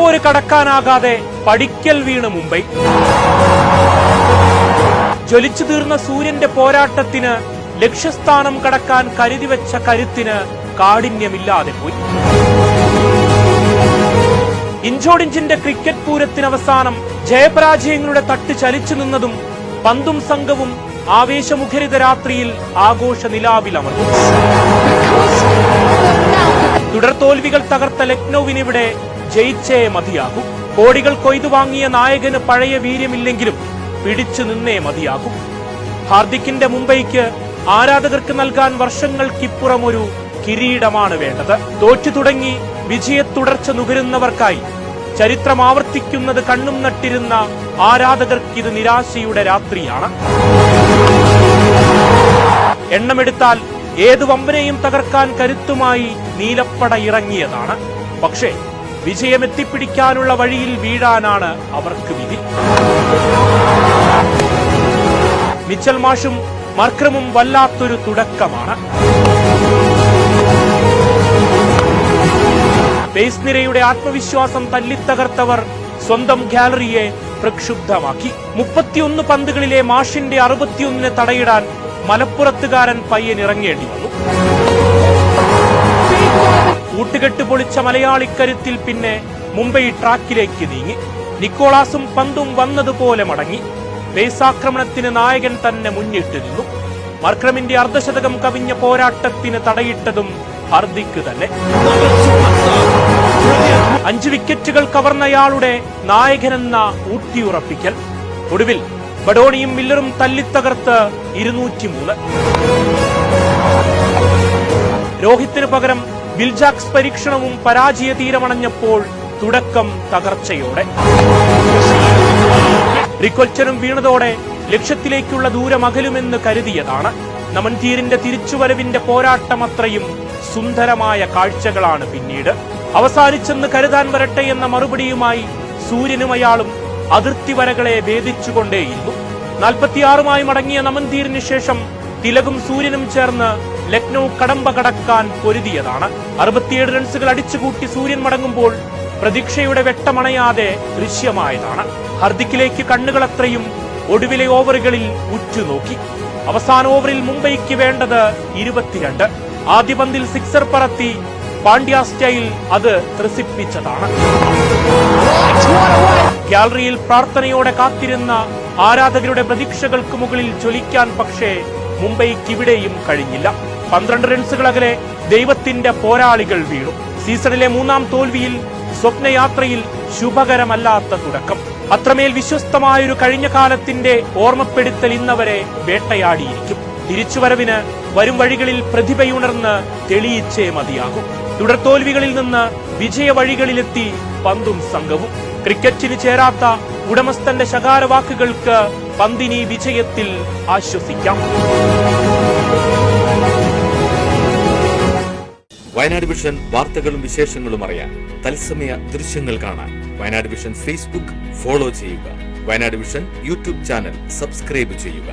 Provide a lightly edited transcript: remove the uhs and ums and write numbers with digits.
പടുപോര് കടക്കാനാകാതെ പടിക്കൽ വീണ് മുംബൈ. ജ്വലിച്ചു തീർന്ന സൂര്യന്റെ പോരാട്ടത്തിന് ലക്ഷ്യസ്ഥാനം കടക്കാൻ കരുതിവെച്ച കരുത്തിന് കാഠിന്യമില്ലാതെ പോയി. ഇഞ്ചോടിഞ്ചിന്റെ ക്രിക്കറ്റ് പൂരത്തിന് അവസാനം ജയപരാജയങ്ങളുടെ തട്ട് ചലിച്ചു നിന്നതും പന്തും സംഘവും ആവേശമുഖരിത രാത്രിയിൽ ആഘോഷ നിലാവിലമർന്നു. തുടർ തോൽവികൾ തകർത്ത ലക്നൌവിനിവിടെ ജയിച്ചേ മതിയാകും. കോടികൾ കൊയ്തു വാങ്ങിയ നായകന് പഴയ വീര്യമില്ലെങ്കിലും പിടിച്ചു നിന്നേ മതിയാകും. ഹാർദിക്കിന്റെ മുംബൈക്ക് ആരാധകർക്ക് നൽകാൻ വർഷങ്ങൾക്കിപ്പുറം ഒരു കിരീടമാണ് വേണ്ടത്. തോറ്റു തുടങ്ങി വിജയത്തുടർച്ച നുകരുന്നവർക്കായി ചരിത്രം ആവർത്തിക്കുന്നത് കണ്ണും നട്ടിരുന്ന ആരാധകർക്കിത് നിരാശയുടെ രാത്രിയാണ്. എണ്ണമെടുത്താൽ ഏതു വമ്പനെയും തകർക്കാൻ കരുത്തുമായി നീലപ്പട ഇറങ്ങിയതാണ്. പക്ഷേ വിജയമെത്തിപ്പിടിക്കാനുള്ള വഴിയിൽ വീഴാനാണ് അവർക്ക് വിധി. മിച്ചൽ മാഷും മർക്രമും വല്ലാത്തൊരു തുടക്കമാണ്. പേസ് നിരയുടെ ആത്മവിശ്വാസം തല്ലിത്തകർത്തവർ സ്വന്തം ഗാലറിയെ പ്രക്ഷുബ്ധമാക്കി. 31 പന്തുകളിലെ മാഷിന്റെ 61 തടയിടാൻ മലപ്പുറത്തുകാരൻ പയ്യനിറങ്ങേണ്ടി വന്നു. കൂട്ടുകെട്ട് പൊളിച്ച മലയാളിക്കരുത്തിൽ പിന്നെ മുംബൈ ട്രാക്കിലേക്ക് നീങ്ങി. നിക്കോളാസും പന്തും വന്നതുപോലെ മടങ്ങി. പേസാക്രമണത്തിന് നായകൻ തന്നെ മുന്നിട്ട് നിന്നു. മർക്രമിന്റെ അർദ്ധശതകം കവിഞ്ഞ പോരാട്ടത്തിന് തടയിട്ടതും ഹാർദിക്ക് തന്നെ. 5 വിക്കറ്റുകൾ കവർന്നയാളുടെ നായകനെന്ന ഊട്ടിയുറപ്പിക്കൽ. ഒടുവിൽ ബഡോണിയും മില്ലറും തല്ലിത്തകർത്ത് 203. രോഹിത്തിന് പകരം വിൽജാക്സ് പരീക്ഷണവും പരാജയ തീരമണഞ്ഞപ്പോൾ തുടക്കം തകർച്ചയോടെ. റിക്കൊൽച്ചനും വീണതോടെ ലക്ഷ്യത്തിലേക്കുള്ള ദൂരം അകലുമെന്ന് കരുതിയതാണ്. നമൻതീരിന്റെ തിരിച്ചുവരവിന്റെ പോരാട്ടമത്രയും സുന്ദരമായ കാഴ്ചകളാണ് പിന്നീട്. അവസാനിച്ചെന്ന് കരുതാൻ വരട്ടെ എന്ന മറുപടിയുമായി സൂര്യനും അയാളും അതിർത്തി വരകളെ ഭേദിച്ചുകൊണ്ടേയിരുന്നു. 46 മടങ്ങിയ നമൻതീരിന് ശേഷം തിലകും സൂര്യനും ചേർന്ന് ലക്നൌ കടമ്പ കടക്കാൻ പൊരുതിയതാണ്. 67 റൺസുകൾ അടിച്ചുകൂട്ടി സൂര്യൻ മടങ്ങുമ്പോൾ പ്രതീക്ഷയുടെ വെട്ടമണയാതെ ദൃശ്യമായതാണ്. ഹാർദിക്കിലേക്ക് കണ്ണുകളത്രയും ഒടുവിലെ ഓവറുകളിൽ ഉറ്റുനോക്കി. അവസാന ഓവറിൽ മുംബൈക്ക് വേണ്ടത് 22. ആദ്യ പന്തിൽ സിക്സർ പറത്തി പാണ്ഡ്യ സ്റ്റൈൽ അത് ത്രസിപ്പിച്ചതാണ്. ഗാലറിയിൽ പ്രാർത്ഥനയോടെ കാത്തിരുന്ന ആരാധകരുടെ പ്രതീക്ഷകൾക്ക് മുകളിൽ ജ്വലിക്കാൻ പക്ഷേ മുംബൈക്കിവിടെയും കഴിഞ്ഞില്ല. 12 റൺസുകൾ അകലെ ദൈവത്തിന്റെ പോരാളികൾ വീണു. സീസണിലെ 3ാം തോൽവിയിൽ സ്വപ്നയാത്രയിൽ ശുഭകരമല്ലാത്ത തുടക്കം. അത്രമേൽ വിശ്വസ്തമായൊരു കഴിഞ്ഞ കാലത്തിന്റെ ഓർമ്മപ്പെടുത്തൽ ഇന്നവരെ വേട്ടയാടിയിരിക്കും. തിരിച്ചുവരവിന് വരും വഴികളിൽ പ്രതിഭയുണർന്ന് തെളിയിച്ചേ മതിയാകും. തുടർ തോൽവികളിൽ നിന്ന് വിജയ വഴികളിലെത്തി പന്തും സംഘവും. ക്രിക്കറ്റിന് ചേരാത്ത ഉടമസ്ഥന്റെ ശകാരവാക്കുകൾക്ക് പന്തിനി വിജയത്തിൽ ആശ്വസിക്കാം. വയനാട് വിഷൻ വാർത്തകളും വിശേഷങ്ങളും അറിയാൻ തത്സമയ ദൃശ്യങ്ങൾ കാണാൻ വയനാട് വിഷൻ ഫേസ്ബുക്ക് ഫോളോ ചെയ്യുക. Wayanad vision YouTube channel subscribe ചെയ്യുക.